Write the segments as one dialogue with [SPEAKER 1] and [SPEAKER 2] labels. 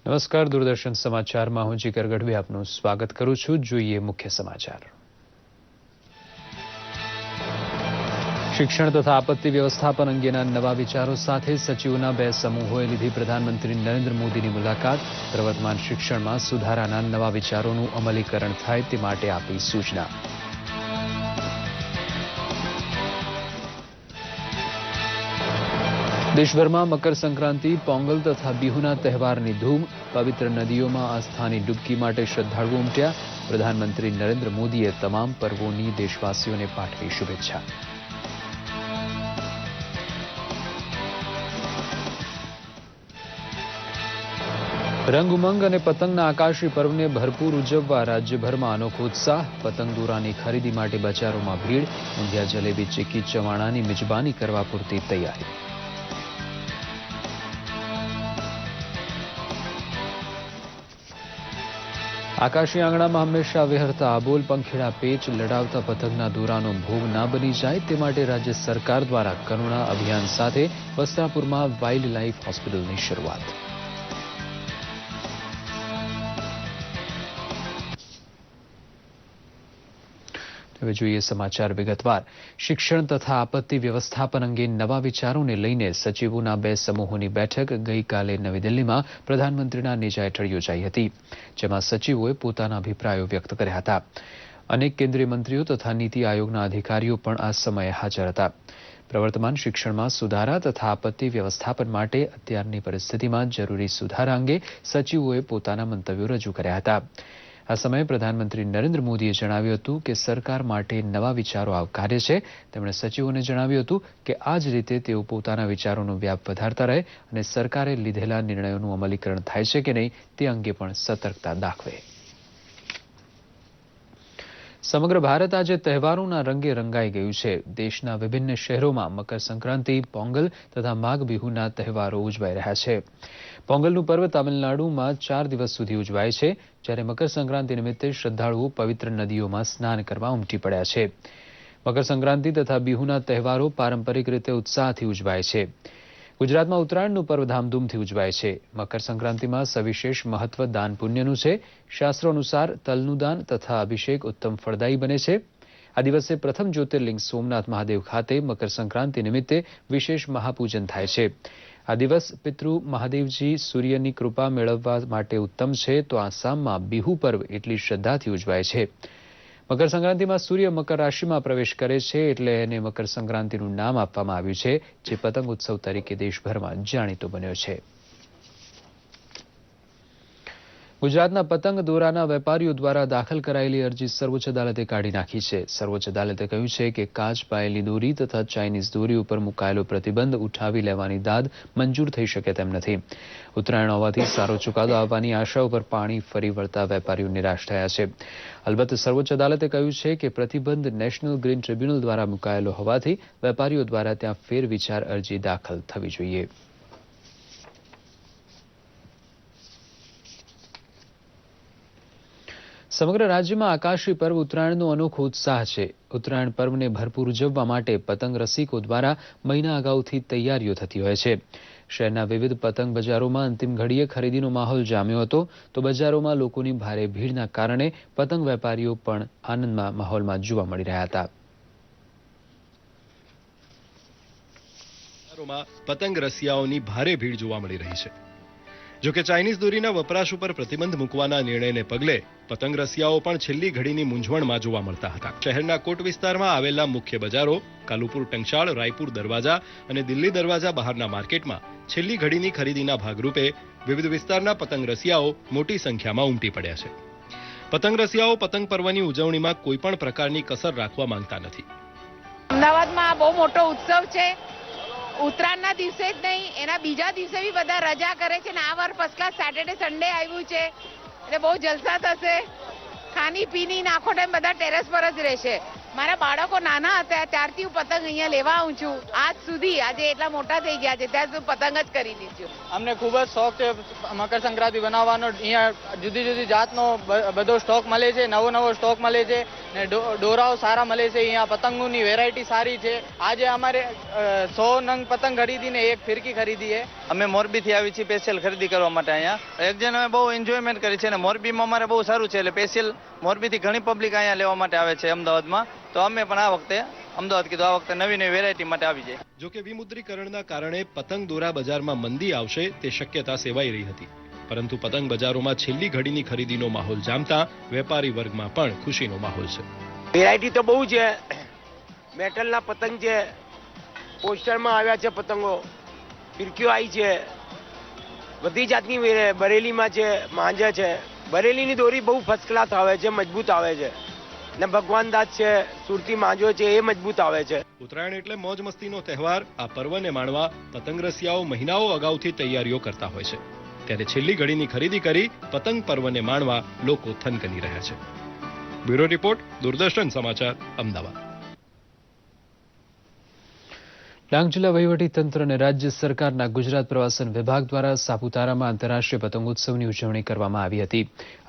[SPEAKER 1] નમસ્કાર, દૂરદર્શન સમાચારમાં હું જીગર ગઢવી આપનું સ્વાગત કરું છું. જોઈએ મુખ્ય સમાચાર. શિક્ષણ તથા આપત્તિ વ્યવસ્થાપન અંગેના નવા વિચારો સાથે સચિવોના 2 સમૂહોએ લીધી પ્રધાનમંત્રી નરેન્દ્ર મોદીની મુલાકાત. પ્રવર્તમાન શિક્ષણમાં સુધારાના નવા વિચારોનું અમલીકરણ થાય તે માટે આપી સૂચના. દેશભરમાં મકર સંક્રાંતિ, પોંગલ તથા બિહુના તહેવારની ધૂમ. પવિત્ર નદીઓમાં આસ્થાની ડૂબકી માટે શ્રદ્ધાળુઓ ઉમટ્યા. પ્રધાનમંત્રી નરેન્દ્ર મોદીએ તમામ પર્વોની દેશવાસીઓને પાઠવી શુભેચ્છા. રંગ ઉમંગ અને પતંગના આકાશી પર્વને ભરપૂર ઉજવવા રાજ્યભરમાં અનોખો ઉત્સાહ. પતંગ દોરાની ખરીદી માટે બજારોમાં ભીડ. ઊંધિયા, જલેબી, ચીકી, ચવાણાની મિજબાની કરવા પૂરતી તૈયારી. આકાશી આંગણામાં હંમેશા વિહરતા આબોલ પંખીડા પેચ લડાવતા પતંગના દોરાનો ભોગ ના બની જાય તે માટે રાજ્ય સરકાર દ્વારા કરુણા અભિયાન સાથે વસ્ત્રાપુરમાં વાઇલ્ડ લાઇફ હોસ્પિટલની શરૂઆત. હવે જોઈએ સમાચાર વિગતવાર. શિક્ષણ તથા આપત્તિ વ્યવસ્થાપન અંગે નવા વિચારોને લઈને સચિવોના 2 સમૂહોની બેઠક ગઈકાલે નવી દિલ્હીમાં પ્રધાનમંત્રીના નેજા હેઠળ યોજાઈ હતી, જેમાં સચિવોએ પોતાના અભિપ્રાયો વ્યક્ત કર્યા હતા. અનેક કેન્દ્રીય મંત્રીઓ તથા નીતિ આયોગના અધિકારીઓ પણ આ સમયે હાજર હતા. પ્રવર્તમાન શિક્ષણમાં સુધારા તથા આપત્તિ વ્યવસ્થાપન માટે અત્યારની પરિસ્થિતિમાં જરૂરી સુધારા અંગે સચિવોએ પોતાના મંતવ્યો રજૂ કર્યા હતા. આ સમયે પ્રધાનમંત્રી નરેન્દ્ર મોદીએ જણાવ્યું હતું કે સરકાર માટે નવા વિચારો આવકાર્ય છે. તેમણે સચિવોને જણાવ્યું હતું કે આ જ રીતે તેઓ પોતાના વિચારોનો વ્યાપ વધારતા રહે અને સરકારે લીધેલા નિર્ણયોનું અમલીકરણ થાય છે કે નહીં તે અંગે પણ સતર્કતા દાખવે. સમગ્ર ભારત આજે તહેવારોના રંગે રંગાઈ ગયું છે. દેશના વિભિન્ન શહેરોમાં મકર સંક્રાંતિ, પોંગલ તથા માઘ બિહુના તહેવારો ઉજવાઈ રહ્યા છે. પોંગલનું પર્વ તામિલનાડુમાં 4 દિવસ સુધી ઉજવાય છે, જ્યારે મકર સંક્રાંતિ નિમિત્તે શ્રદ્ધાળુઓ પવિત્ર નદીઓમાં સ્નાન કરવા ઉમટી પડ્યા છે. મકર સંક્રાંતિ તથા બિહુના તહેવારો પારંપરિક રીતે ઉત્સાહથી ઉજવાય છે. ગુજરાતમાં ઉત્તરાયણનું પર્વ ધામધૂમથી ઉજવાય છે. મકર સંક્રાંતિમાં સવિશેષ મહત્વ દાન પુણ્યનું છે. શાસ્ત્રો અનુસાર તલનું દાન તથા અભિષેક ઉત્તમ ફળદાયી બને છે. આ દિવસે પ્રથમ જ્યોતિર્લિંગ સોમનાથ મહાદેવ ખાતે મકર સંક્રાંતિ નિમિત્તે વિશેષ મહાપૂજન થાય છે. આ દિવસ પિતૃ મહાદેવજી સૂર્યની કૃપા મેળવવા માટે ઉત્તમ છે, તો આસામમાં બિહુ પર્વ એટલી શ્રદ્ધાથી ઉજવાય છે. મકર સંક્રાંતિમાં સૂર્ય મકર રાશિમાં પ્રવેશ કરે છે, એટલે એને મકર સંક્રાંતિનું નામ આપવામાં આવ્યું છે, જે પતંગ ઉત્સવ તરીકે દેશભરમાં જાણીતો બન્યો છે. ગુજરાતના પતંગ દોરાના વેપારીઓ દ્વારા દાખલ કરાયેલી અરજી સર્વોચ્ચ અદાલતે કાઢી નાખી છે. સર્વોચ્ચ અદાલતે કહ્યું છે કે કાચ પાયેલી દોરી તથા ચાઇનીઝ દોરી ઉપર મુકાયેલો પ્રતિબંધ ઉઠાવી લેવાની દાદ મંજૂર થઈ શકે તેમ નથી. ઉત્તરાયણ હોવાથી સારો ચુકાદો આવવાની આશા ઉપર પાણી ફરી વળતા વેપારીઓ નિરાશ થયા છે. અલબત્ત સર્વોચ્ચ અદાલતે કહ્યું છે કે પ્રતિબંધ નેશનલ ગ્રીન ટ્રિબ્યુનલ દ્વારા મુકાયેલો હોવાથી વેપારીઓ દ્વારા ત્યાં ફેરવિચાર અરજી દાખલ થવી જોઈએ. સમગ્ર રાજ્યમાં આકાશી પર્વ ઉત્તરાયણનો અનોખો ઉત્સાહ છે. ઉત્તરાયણ પર્વને ભરપૂર ઉજવવા માટે પતંગ રસિકો દ્વારા મહિના અગાઉથી તૈયારીઓ થતી હોય છે. શહેરના વિવિધ પતંગ બજારોમાં અંતિમ ઘડીએ ખરીદીનો માહોલ જામ્યો હતો, તો બજારોમાં લોકોની ભારે ભીડના કારણે પતંગ વેપારીઓ પણ આનંદના માહોલમાં જોવા મળી રહ્યા હતા.
[SPEAKER 2] પતંગ રસિયાઓની ભારે ભીડ જોવા મળી રહી છે. જોકે ચાઇનીઝ દોરીના વપરાશ ઉપર પ્રતિબંધ મૂકવાના નિર્ણયને પગલે પતંગ રસિયાઓ પણ છેલ્લી ઘડીની મૂંઝવણમાં જોવા મળતા હતા. શહેરના કોટ વિસ્તારમાં આવેલા મુખ્ય બજારો, કાલુપુર ટંકશાળ, રાયપુર દરવાજા અને દિલ્હી દરવાજા બહારના માર્કેટમાં છેલ્લી ઘડીની ખરીદીના ભાગરૂપે વિવિધ વિસ્તારના પતંગ રસિયાઓ મોટી સંખ્યામાં ઉમટી પડ્યા છે. પતંગ રસિયાઓ પતંગ પર્વની ઉજવણીમાં કોઈ પણ પ્રકારની કસર રાખવા માંગતા નથી.
[SPEAKER 3] અમદાવાદમાં બહુ મોટો ઉત્સવ છે. ઉત્તરાયણના દિવસે જ નહીં, એના બીજા દિવસે બી બધા રજા કરે છે ને આ વાર ફર્સ્ટ ક્લાસ સેટરડે સન્ડે આવ્યું છે, એટલે બહુ જલસા થશે. ખાની પીની આખો ટાઈમ બધા ટેરેસ પર જ રહેશે. મારા બાળકો નાના હતા ત્યારથી હું પતંગ અહીંયા લેવા આવું છું, આજ સુધી. આજે એટલા મોટા થઈ ગયા છે ત્યાં સુધી પતંગ જ ખરીદી છું.
[SPEAKER 4] અમને ખૂબ જ શોખ છે મકર સંક્રાંતિ બનાવવાનો. અહીંયા જુદી જુદી જાતનો બધો સ્ટોક મળે છે, નવો સ્ટોક મળે છે. ને દોરાઓ સારા મળે છે. અહીંયા પતંગોની વેરાયટી સારી છે. આજે અમારે 100 નંગ પતંગ ખરીદીને એક ફિરકી ખરીદી છે. અમે મોરબીથી આવી છીએ સ્પેશિયલ ખરીદી કરવા માટે અહીંયા. એક જણ અમે બહુ એન્જોયમેન્ટ કરી છે અને મોરબીમાં અમારે બહુ સારું છે, એટલે સ્પેશિયલ મોરબીથી ઘણી પબ્લિક અહીંયા લેવા માટે આવે છે અમદાવાદમાં. તો અમે પણ આ વખતે અમદાવાદ કીધું આ વખતે નવી વેરાયટી માટે આવી જાય.
[SPEAKER 2] જોકે વિમુદ્રીકરણના કારણે પતંગ દોરા બજારમાં મંદી આવશે તે શક્યતા સેવાઈ રહી હતી, પરંતુ પતંગ બજારોમાં છેલ્લી ઘડીની ખરીદીનો માહોલ જામતા વેપારી વર્ગમાં પણ ખુશીનો માહોલ છે.
[SPEAKER 5] વેરાયટી તો બહુ છે. મેટલના પતંગ છે, પોસ્ટરમાં આવ્યા છે પતંગો, ફિરકીઓ આવી છે, બધી જાતની બરેલીમાં છે, માંજા છે. બરેલીની દોરી બહુ ફર્સ્ટ ક્લાસ આવે છે, મજબૂત આવે છે. ને ભગવાન દાસ છે, સુરતી માંજો છે, એ મજબૂત આવે છે.
[SPEAKER 2] ઉત્તરાયણ એટલે મોજ મસ્તીનો તહેવાર. આ પર્વને માણવા પતંગ રસિયાઓ મહિનાઓ અગાઉથી તૈયારીઓ કરતા હોય છે, ત્યારે છેલ્લી ઘડીની ખરીદી કરી પતંગ પર્વને માણવા લોકો થનગની રહ્યા છે. બ્યુરો રિપોર્ટ, દૂરદર્શન સમાચાર, અમદાવાદ.
[SPEAKER 1] ડાંગ જિલ્લા વહીવટીતંત્ર અને રાજ્ય સરકારના ગુજરાત પ્રવાસન વિભાગ દ્વારા સાપુતારામાં આંતરરાષ્ટ્રીય પતંગોત્સવની ઉજવણી કરવામાં આવી હતી.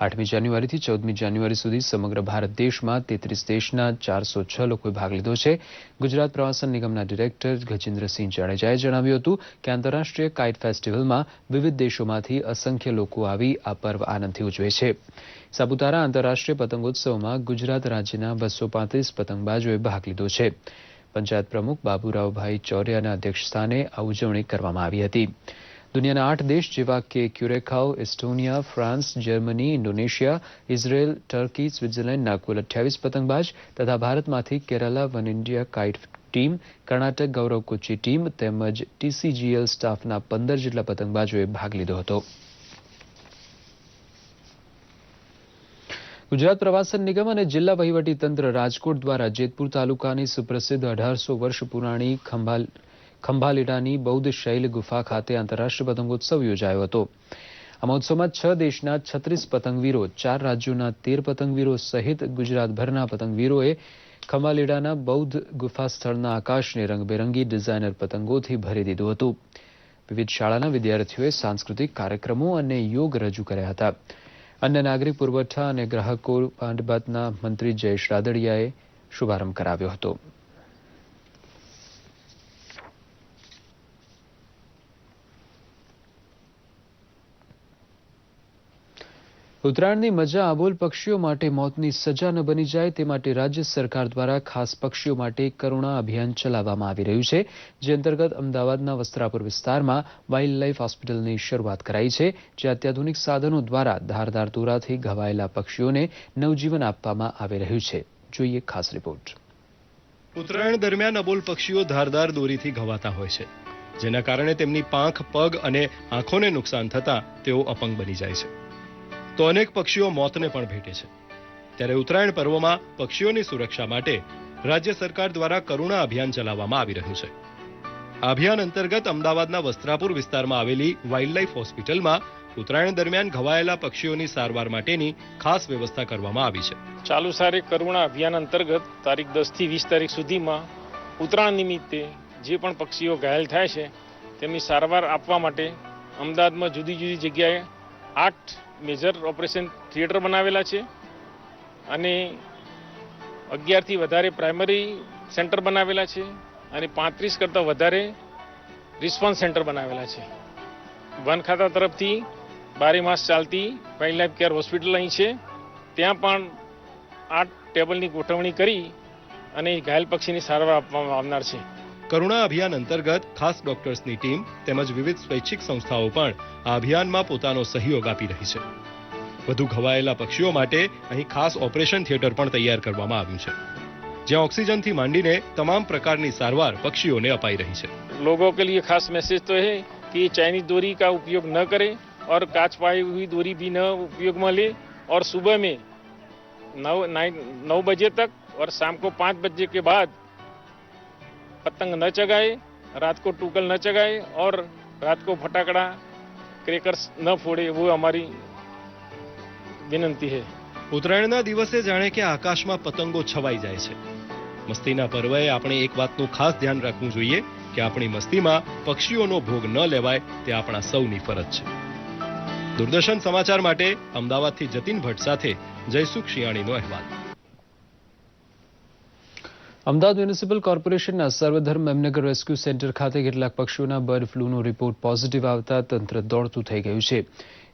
[SPEAKER 1] 8મી જાન્યુઆરીથી 14મી જાન્યુઆરી સુધી સમગ્ર ભારત દેશમાં 33 દેશના 406 લોકોએ ભાગ લીધો છે. ગુજરાત પ્રવાસન નિગમના ડિરેક્ટર ગજેન્દ્રસિંહ જાડેજાએ જણાવ્યું હતું કે આંતરરાષ્ટ્રીય કાઇટ ફેસ્ટિવલમાં વિવિધ દેશોમાંથી અસંખ્ય લોકો આવી આ પર્વ આનંદથી ઉજવે છે. સાપુતારા આંતરરાષ્ટ્રીય પતંગોત્સવમાં ગુજરાત રાજ્યના 235 પતંગબાજોએ ભાગ લીધો છે. પંચાયત પ્રમુખ બાબુરાવભાઈ ચૌરિયાના અધ્યક્ષસ્થાને આ ઉજવણી કરવામાં આવી હતી. દુનિયાના 8 દેશ જેવા કે ક્યુરેકાઓ, એસ્ટોનિયા, ફ્રાન્સ, જર્મની, ઇન્ડોનેશિયા, ઇઝરાયેલ, ટર્કી, સ્વિટ્ઝરલેન્ડના કુલ 28 પતંગબાજ તથા ભારતમાંથી Kerala one India kite team, Karnataka Gaurav Kochi team તેમજ TCGL સ્ટાફના 15 જેટલા પતંગબાજોએ ભાગ લીધો હતો. ગુજરાત પ્રવાસન નિગમ અને જિલ્લા વહીવટીતંત્ર રાજકોટ દ્વારા જેતપુર તાલુકાની સુપ્રસિદ્ધ 1800 વર્ષ પુરાણી ખંભાલીડાની બૌદ્ધ શૈલ ગુફા ખાતે આંતરરાષ્ટ્રીય પતંગોત્સવ યોજાયો હતો. આ મહોત્સવમાં 6 દેશના 36 પતંગવીરો, 4 રાજ્યોના 13 પતંગવીરો સહિત ગુજરાતભરના પતંગવીરોએ ખંભાલીડાના બૌદ્ધ ગુફા સ્થળના આકાશને રંગબેરંગી ડિઝાઇનર પતંગોથી ભરી દીધું હતું. વિવિધ શાળાના વિદ્યાર્થીઓએ સાંસ્કૃતિક કાર્યક્રમો અને યોગ રજૂ કર્યા હતા. અન્ય નાગરિક પુરવઠા અને ગ્રાહકો બાબતના મંત્રી જયેશ રાદડિયાએ શુભારંભ કરાવ્યો હતો. ઉત્તરાયણની મજા આબોલ પક્ષીઓ માટે મોતની સજા ન બની જાય તે માટે રાજ્ય સરકાર દ્વારા ખાસ પક્ષીઓ માટે કરુણા અભિયાન ચલાવવામાં આવી રહ્યું છે, જે અંતર્ગત અમદાવાદના વસ્ત્રાપુર વિસ્તારમાં વાઇલ્ડ લાઇફ હોસ્પિટલની શરૂઆત કરાઈ છે, જે અત્યાધુનિક સાધનો દ્વારા ધારદાર દોરાથી ઘવાયેલા પક્ષીઓને નવજીવન આપવામાં આવી રહ્યું છે. જોઈએ ખાસ રિપોર્ટ.
[SPEAKER 2] ઉત્તરાયણ દરમિયાન અબોલ પક્ષીઓ ધારદાર દોરીથી ઘવાતા હોય છે, જેના કારણે તેમની પાંખ, પગ અને આંખોને નુકસાન થતા તેઓ અપંગ બની જાય છે. તો અનેક પક્ષીઓ મોતને પણ ભેટે છે. ત્યારે ઉત્તરાયણ પર્વમાં પક્ષીઓની સુરક્ષા માટે રાજ્ય સરકાર દ્વારા કરુણા અભિયાન ચલાવવામાં આવી રહ્યું છે. આ અભિયાન અંતર્ગત અમદાવાદના વસ્ત્રાપુર વિસ્તારમાં આવેલી વાઇલ્ડ લાઇફ હોસ્પિટલમાં ઉત્તરાયણ દરમિયાન ઘવાયેલા પક્ષીઓની સારવાર માટેની ખાસ વ્યવસ્થા કરવામાં આવી છે.
[SPEAKER 6] ચાલુ સારે કરુણા અભિયાન અંતર્ગત તારીખ 10 થી 20 તારીખ સુધીમાં ઉત્તરાયણ નિમિત્તે જે પણ પક્ષીઓ ઘાયલ થાય છે તેમની સારવાર આપવા માટે અમદાવાદમાં જુદી જુદી જગ્યાએ 8 મેજર ઓપરેશન થિયેટર બનાવેલા છે અને 11 થી વધારે પ્રાઇમરી સેન્ટર બનાવેલા છે અને 35 કરતાં વધારે રિસ્પોન્સ સેન્ટર બનાવેલા છે. વન ખાતા તરફથી 12 માસ ચાલતી વાઇલ્ડ લાઇફ કેર હોસ્પિટલ અહીં છે, ત્યાં પણ 8 ટેબલની ગોઠવણી કરી અને ઘાયલ પક્ષીની સારવાર આપવામાં આવનાર છે.
[SPEAKER 2] કરુણા અભિયાન અંતર્ગત ખાસ ડોક્ટર્સની ટીમ તેમજ વિવિધ સ્વૈચ્છિક સંસ્થાઓ પણ આ અભિયાનમાં પોતાનો સહયોગ આપી રહી છે. વધુ ઘવાયેલા પક્ષીઓ માટે અહીં ખાસ ઓપરેશન થિયેટર પણ તૈયાર કરવામાં આવ્યું છે, જ્યાં ઓક્સિજનથી માંડીને તમામ પ્રકારની સારવાર પક્ષીઓને અપાઈ રહી છે.
[SPEAKER 6] लोगों के लिए खास मैसेज तो है कि चाइनीज डोरी का उपयोग न करें और कांच पाई हुई डोरी भी न उपयोग में ले और सुबह में 9 बजे तक और शाम को 5 बजे के बाद पतंग न चगाए, रात को टूकल न चगाए और रात को फटाकड़ा क्रेकर्स न फोड़े, वो हमारी विनंती है.
[SPEAKER 2] ઉત્તરાયણના દિવસે જાણે કે આકાશમાં પતંગો છવાઈ જાય છે. મસ્તીના પર્વએ આપણે એક વાતનું ખાસ ધ્યાન રાખવું જોઈએ કે આપણી મસ્તીમાં પક્ષીઓનો ભોગ ન લેવાય તે આપણા સૌની ફરજ છે. દૂરદર્શન સમાચાર માટે અમદાવાદથી જતીન ભટ્ટ સાથે જયસુખ શિયાણીનો અહેવાલ.
[SPEAKER 1] અમદાવાદ મ્યુનિસિપલ કોર્પોરેશનના સર્વધર્મ મેમનગર રેસ્ક્યુ સેન્ટર ખાતે કેટલાક પક્ષીઓના બર્ડ ફ્લૂનો રિપોર્ટ પોઝિટિવ આવતા તંત્ર દોડતું થઈ ગયું છે.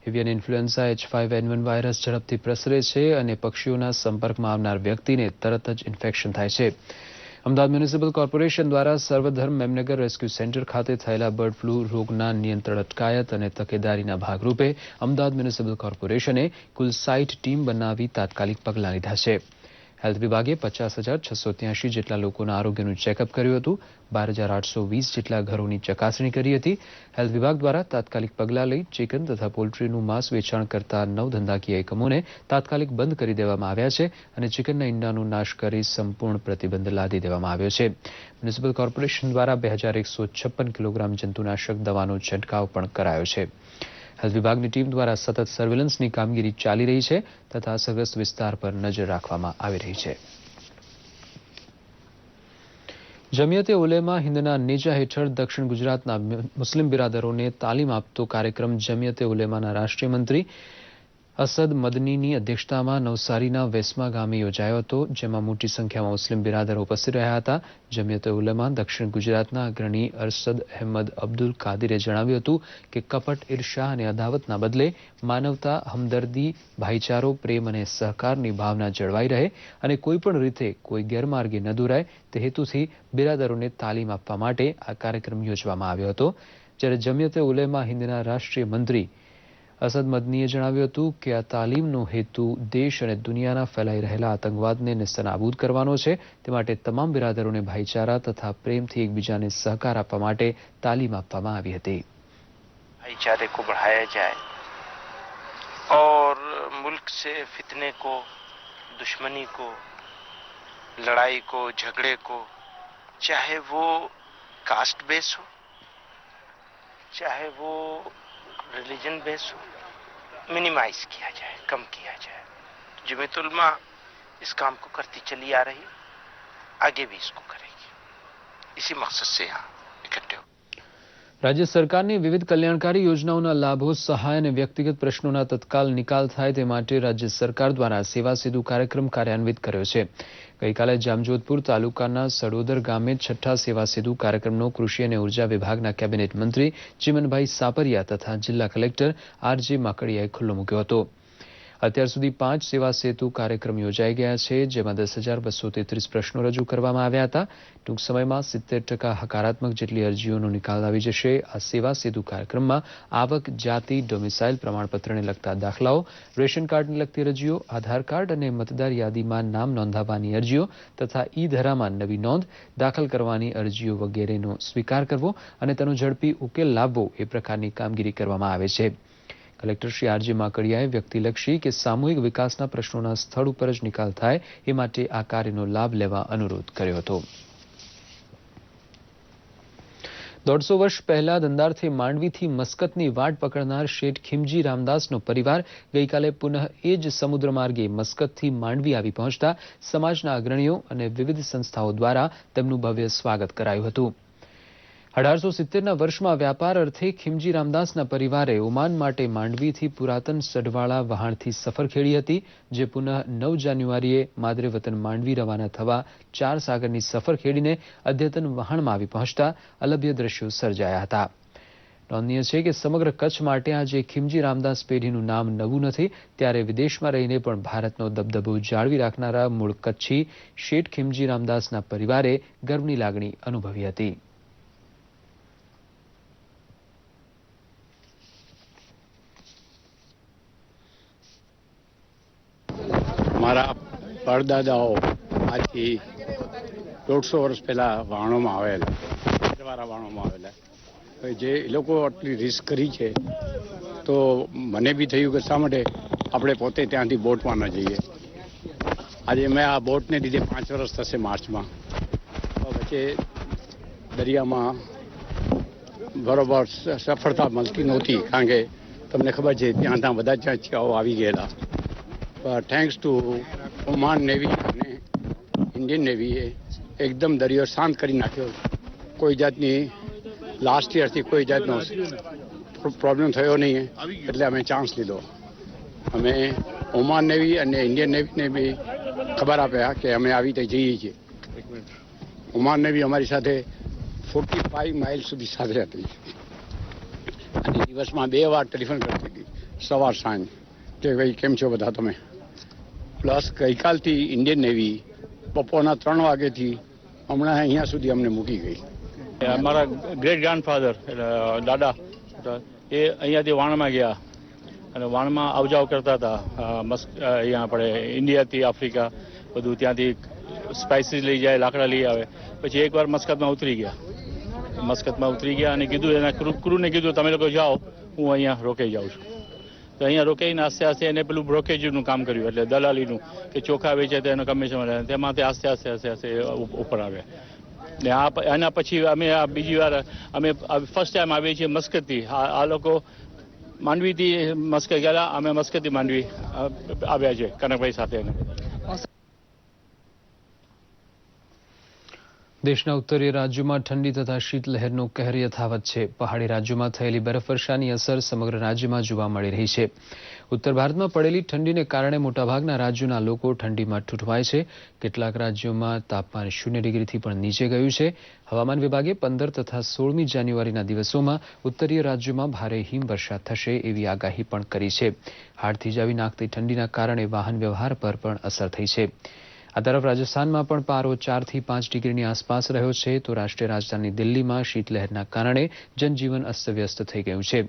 [SPEAKER 1] એવિયન ઇન્ફ્લુએન્ઝા H5N1 વાયરસ ઝડપથી પ્રસરે છે અને પક્ષીઓના સંપર્કમાં આવનાર વ્યક્તિને તરત જ ઇન્ફેક્શન થાય છે. અમદાવાદ મ્યુનિસિપલ કોર્પોરેશન દ્વારા સર્વધર્મ મેમનગર રેસ્ક્યુ સેન્ટર ખાતે થયેલા બર્ડ ફ્લૂ રોગના નિયંત્રણ અટકાયત અને તકેદારીના ભાગરૂપે અમદાવાદ મ્યુનિસિપલ કોર્પોરેશને કુલ 60 ટીમ બનાવી તાત્કાલિક પગલાં લીધા છે. હેલ્થ વિભાગે 50,683 જેટલા લોકોના આરોગ્યનું ચેકઅપ કર્યું હતું. 12,820 જેટલા ઘરોની ચકાસણી કરી હતી. હેલ્થ વિભાગ દ્વારા તાત્કાલિક પગલાં લઈ ચિકન તથા પોલ્ટ્રીનું માંસ વેચાણ કરતા 9 ધંધાકીય એકમોને તાત્કાલિક બંધ કરી દેવામાં આવ્યા છે અને ચિકનના ઈંડાનો નાશ કરી સંપૂર્ણ પ્રતિબંધ લાદી દેવામાં આવ્યો છે. મ્યુનિસિપલ કોર્પોરેશન દ્વારા 2,156 કિલોગ્રામ જંતુનાશક દવાનો છંટકાવ પણ કરાયો છે. હેલ્થ વિભાગની ટીમ દ્વારા સતત સર્વેલન્સની કામગીરી ચાલી રહી છે તથા અસરગ્રસ્ત વિસ્તાર પર નજર રાખવામાં આવી રહી છે. જમિયતે ઉલેમા હિંદના નેજા હેઠળ દક્ષિણ ગુજરાતના મુસ્લિમ બિરાદરોને તાલીમ આપતો કાર્યક્રમ જમિયતે ઉલેમાના રાષ્ટ્રીય મંત્રી અસદ મદનીની અધ્યક્ષતામાં નવસારીના વેસ્મા ગામે યોજાયો હતો, જેમાં મોટી સંખ્યામાં મુસ્લિમ બિરાદરો ઉપસ્થિત રહ્યા હતા. જમિયતે ઉલેમા દક્ષિણ ગુજરાતના અગ્રણી અરશદ અહેમદ અબ્દુલ કાદિરે જણાવ્યું હતું કે કપટ, ઈર્ષા અને અદાવતના બદલે માનવતા, હમદર્દી, ભાઈચારો, પ્રેમ અને સહકારની ભાવના જળવાઈ રહે અને કોઈપણ રીતે કોઈ ગેરમાર્ગે ન દોરાય તે હેતુથી બિરાદરોને તાલીમ આપવા માટે આ કાર્યક્રમ યોજવામાં આવ્યો હતો. જ્યારે જમિયતે ઉલેમા હિંદના રાષ્ટ્રીય મંત્રી અસદ મદનીએ જણાવ્યું હતું કે આ તાલીમનો હેતુ દેશ અને દુનિયાના ફેલાઈ રહેલા આતંકવાદને નેસ્તનાબૂદ કરવાનો છે. તે માટે તમામ બિરાદરોને ભાઈચારા તથા પ્રેમથી એકબીજાને સહકાર આપવા માટે તાલીમ આપવામાં આવી હતી.
[SPEAKER 7] भाईचारे को बढ़ाया जाए और मुल्क से फितने को, दुश्मनी को, लड़ाई को, झगड़े को, चाहे वो कास्ट बेस हो, चाहे वो रिलीजन बेस हो, मिनिमाइज किया जाए, कम किया जाए. जमीयत उलमा इस काम को करती चली आ रही, आगे भी इसको करेगी. इसी मकसद से यहाँ इकट्ठे हो.
[SPEAKER 1] રાજ્ય સરકારની વિવિધ કલ્યાણકારી યોજનાઓના લાભો, સહાય અને વ્યક્તિગત પ્રશ્નોના તત્કાલ નિકાલ થાય તે માટે રાજ્ય સરકાર દ્વારા સેવા સેતુ કાર્યક્રમ કાર્યાન્વિત કર્યો છે. ગઈકાલે જામજોધપુર તાલુકાના સડોદર ગામે 6ઠ્ઠા સેવા સેતુ કાર્યક્રમનો કૃષિ અને ઉર્જા વિભાગના કેબિનેટ મંત્રી ચીમનભાઈ સાપરિયા તથા જિલ્લા કલેક્ટર આર.જે. માકડીયાએ ખુલ્લો મૂક્યો હતો. અત્યાર સુધી 5 સેવા સેતુ કાર્યક્રમ યોજાઈ ગયા છે, જેમાં 10,233 પ્રશ્નો રજૂ કરવામાં આવ્યા હતા. ટૂંક સમયમાં 70% હકારાત્મક જેટલી અરજીઓનો નિકાલ આવી જશે. આ સેવા સેતુ કાર્યક્રમમાં આવક, જાતિ, ડોમિસાઇલ પ્રમાણપત્રને લગતા દાખલાઓ, રેશન કાર્ડને લગતી અરજીઓ, આધાર કાર્ડ અને મતદાર યાદીમાં નામ નોંધાવવાની અરજીઓ તથા ઈ ધરામાં નવી નોંધ દાખલ કરવાની અરજીઓ વગેરેનો સ્વીકાર કરવો અને તેનો ઝડપી ઉકેલ લાવવો એ પ્રકારની કામગીરી કરવામાં આવે છે. કલેક્ટર શ્રી આર.જે. માકડીયાએ વ્યક્તિલક્ષી કે સામૂહિક વિકાસના પ્રશ્નોના સ્થળ ઉપર જ નિકાલ થાય એ માટે આ કાર્યનો લાભ લેવા અનુરોધ કર્યો હતો. 150 વર્ષ પહેલા દંદારથી માંડવીથી મસ્કતની વાટ પકડનાર શેઠ ખીમજી રામદાસનો પરિવાર ગઈકાલે પુનઃ એ જ સમુદ્ર માર્ગે મસ્કતથી માંડવી આવી પહોંચતા સમાજના અગ્રણીઓ અને વિવિધ સંસ્થાઓ દ્વારા તેમનું ભવ્ય સ્વાગત કરાયું હતું. 1870ના વર્ષમાં વ્યાપાર અર્થે ખીમજી રામદાસના પરિવારે ઓમાન માટે માંડવીથી પુરાતન સઢવાળા વહાણથી સફર ખેડી હતી, જે પુનઃ 9 જાન્યુઆરીએ માદરે વતન માંડવી રવાના થવા 4 સાગરની સફર ખેડીને અદ્યતન વહાણમાં આવી પહોંચતા અલભ્ય દ્રશ્યો સર્જાયા હતા. નોંધનીય છે કે સમગ્ર કચ્છ માટે આજે ખીમજી રામદાસ પેઢીનું નામ નવું નથી, ત્યારે વિદેશમાં રહીને પણ ભારતનો દબદબો જાળવી રાખનારા મૂળ કચ્છી શેઠ ખીમજી રામદાસના પરિવારે ગર્વની લાગણી અનુભવી હતી.
[SPEAKER 8] મારા પરદાદાઓ આજથી 150 વર્ષ પહેલા વાણોમાં આવેલા, વાણોમાં આવેલા, જે એ લોકો આટલી રિસ્ક કરી છે તો મને બી થયું કે શા માટે આપણે પોતે ત્યાંથી બોટમાં ન જઈએ. આજે મેં આ બોટને લીધે 5 વર્ષ થશે માર્ચમાં. વચ્ચે દરિયામાં બરોબર સફળતા મળતી નહોતી, કારણ કે તમને ખબર છે ત્યાં બધા ચાંચિયાઓ આવી ગયેલા. થેન્ક્સ ટુ ઓમાન નેવી અને ઇન્ડિયન નેવીએ એકદમ દરિયો શાંત કરી નાખ્યો. કોઈ જાતની લાસ્ટ યરથી કોઈ જાતનો પ્રોબ્લેમ થયો નહીં, એટલે અમે ચાન્સ લીધો. અમે ઓમાન નેવી અને ઇન્ડિયન નેવીને બી ખબર આપ્યા કે અમે આવી રીતે જઈએ છીએ. ઓમાન નેવી અમારી સાથે 45 માઇલ સુધી સાથે હતી અને દિવસમાં 2 વાર ટેલિફોન કરતી હતી, સવાર સાંજ, કે ભાઈ કેમ છો બધા તમે. પ્લસ ગઈકાલથી ઇન્ડિયન નેવી બપોરના 3 વાગ્યાથી હમણાં અહીંયા સુધી અમને મૂકી ગઈ.
[SPEAKER 9] અમારા ગ્રેટ ગ્રાન્ડફાધર દાદા એ અહીંયાથી વાણમાં ગયા અને વાણમાં આવજાવ કરતા હતા. અહીંયા આપણે ઇન્ડિયાથી આફ્રિકા બધું ત્યાંથી સ્પાઇસીસ લઈ જાય, લાકડા લઈ આવે. પછી એકવાર મસ્કતમાં ઉતરી ગયા અને કીધું એના ક્રૂને કીધું તમે લોકો જાઓ, હું અહીંયા રોકાઈ જાઉં છું. તો અહીંયા રોકાઈને આસ્તે આસ્તે એને પેલું બ્રોકેજનું કામ કર્યું, એટલે દલાલીનું, કે ચોખા વેચે તો એનો કમિશન મળે, તેમાંથી આસ્તે આસ્તે ઉપર આવ્યા. ને એના પછી અમે બીજી વાર અમે ફર્સ્ટ ટાઈમ આવીએ છીએ મસ્કતથી. આ લોકો માંડવીથી મસ્કત ગયા, અમે મસ્કતથી માંડવી આવ્યા છે કનકભાઈ સાથે.
[SPEAKER 1] દેશના ઉત્તરીય રાજ્યોમાં ઠંડી તથા શીતલહેરનો કહેર યથાવત છે. પહાડી રાજ્યોમાં થયેલી બરફવર્ષાની અસર સમગ્ર રાજ્યમાં જોવા મળી રહી છે. ઉત્તર ભારતમાં પડેલી ઠંડીને કારણે મોટાભાગના રાજ્યોના લોકો ઠંડીમાં ઠૂંઠવાય છે. કેટલાક રાજ્યોમાં તાપમાન 0 ડિગ્રીથી પણ નીચે ગયું છે. હવામાન વિભાગે 15 તથા 16મી જાન્યુઆરીના દિવસોમાં ઉત્તરીય રાજ્યોમાં ભારે હિમવર્ષા થશે એવી આગાહી પણ કરી છે. હાડ થીજાવી નાખતી ઠંડીના કારણે વાહન વ્યવહાર પર પણ અસર થઈ છે. આ તરફ રાજસ્થાનમાં પણ પારો 4 થી 5 ડિગ્રીની આસપાસ રહ્યો છે. તો રાષ્ટ્રીય રાજધાની દિલ્હીમાં શીતલહેરના કારણે જનજીવન અસ્તવ્યસ્ત થઈ ગયું છે.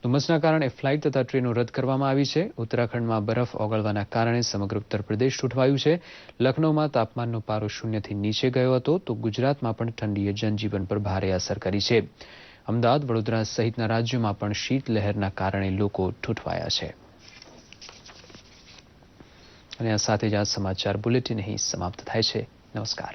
[SPEAKER 1] ધુમ્મસના કારણે ફ્લાઇટ તથા ટ્રેનો રદ કરવામાં આવી છે. ઉત્તરાખંડમાં બરફ ઓગળવાના કારણે સમગ્ર ઉત્તર પ્રદેશ ઠૂંઠવાયું છે. લખનૌમાં તાપમાનનો પારો 0 થી નીચે ગયો હતો. તો ગુજરાતમાં પણ ઠંડીએ જનજીવન પર ભારે અસર કરી છે. અમદાવાદ, વડોદરા સહિતના રાજ્યોમાં પણ શીતલહેરના કારણે લોકો ઠૂંઠવાયા છે. અને આ સાથે જ આ સમાચાર બુલેટિન અહીં સમાપ્ત થાય છે. નમસ્કાર.